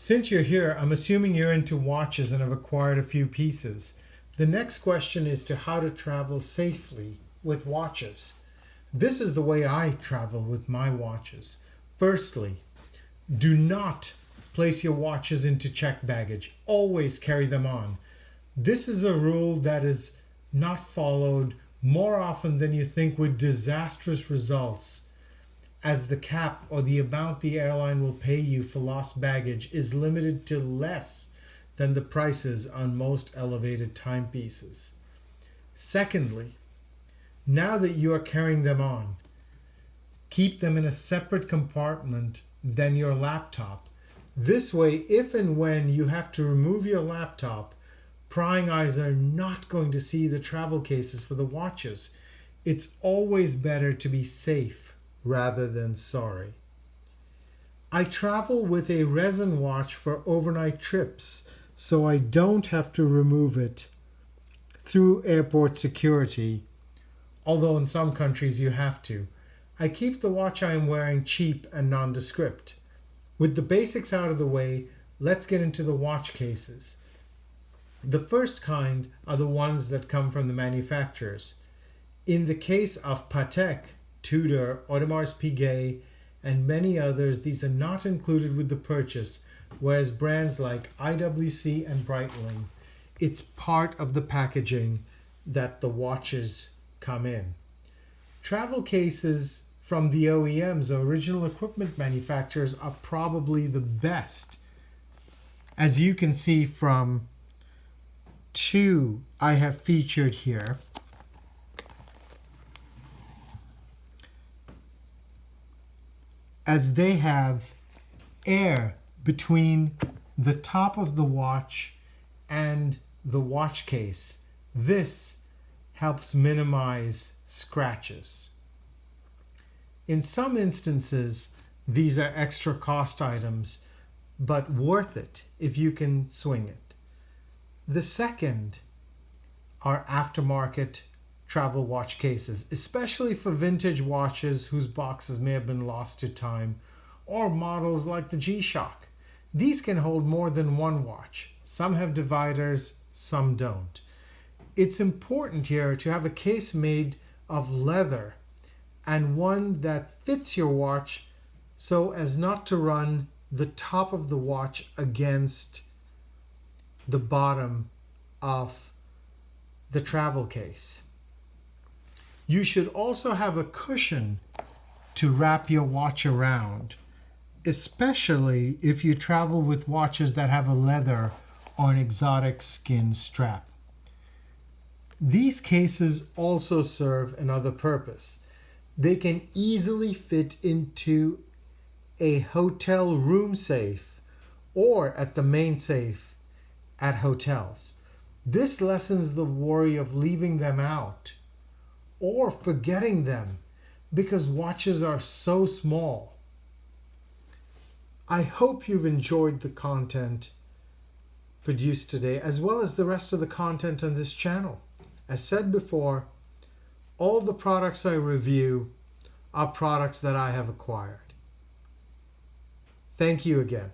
Since you're here, I'm assuming you're into watches and have acquired a few pieces. The next question is to how to travel safely with watches. This is the way I travel with my watches. Firstly, do not place your watches into checked baggage. Always carry them on. This is a rule that is not followed more often than you think, with disastrous results, as the cap or the amount the airline will pay you for lost baggage is limited to less than the prices on most elevated timepieces. Secondly, now that you are carrying them on, keep them in a separate compartment than your laptop. This way, if and when you have to remove your laptop, prying eyes are not going to see the travel cases for the watches. It's always better to be safe rather than sorry. I travel with a resin watch for overnight trips, so I don't have to remove it through airport security, although in some countries you have to. I keep the watch I am wearing cheap and nondescript. With the basics out of the way, let's get into the watch cases. The first kind are the ones that come from the manufacturers. In the case of Patek, Tudor, Audemars Piguet, and many others, these are not included with the purchase, whereas brands like IWC and Breitling, it's part of the packaging that the watches come in. Travel cases from the OEMs, or original equipment manufacturers, are probably the best. As you can see from two I have featured here, as they have air between the top of the watch and the watch case. This helps minimize scratches. In some instances, these are extra cost items, but worth it if you can swing it. The second are aftermarket travel watch cases, especially for vintage watches whose boxes may have been lost to time, or models like the G-Shock. These can hold more than one watch. Some have dividers, some don't. It's important here to have a case made of leather and one that fits your watch so as not to run the top of the watch against the bottom of the travel case. You should also have a cushion to wrap your watch around, especially if you travel with watches that have a leather or an exotic skin strap. These cases also serve another purpose. They can easily fit into a hotel room safe or at the main safe at hotels. This lessens the worry of leaving them out or forgetting them, because watches are so small. I hope you've enjoyed the content produced today, as well as the rest of the content on this channel. As said before, all the products I review are products that I have acquired. Thank you again.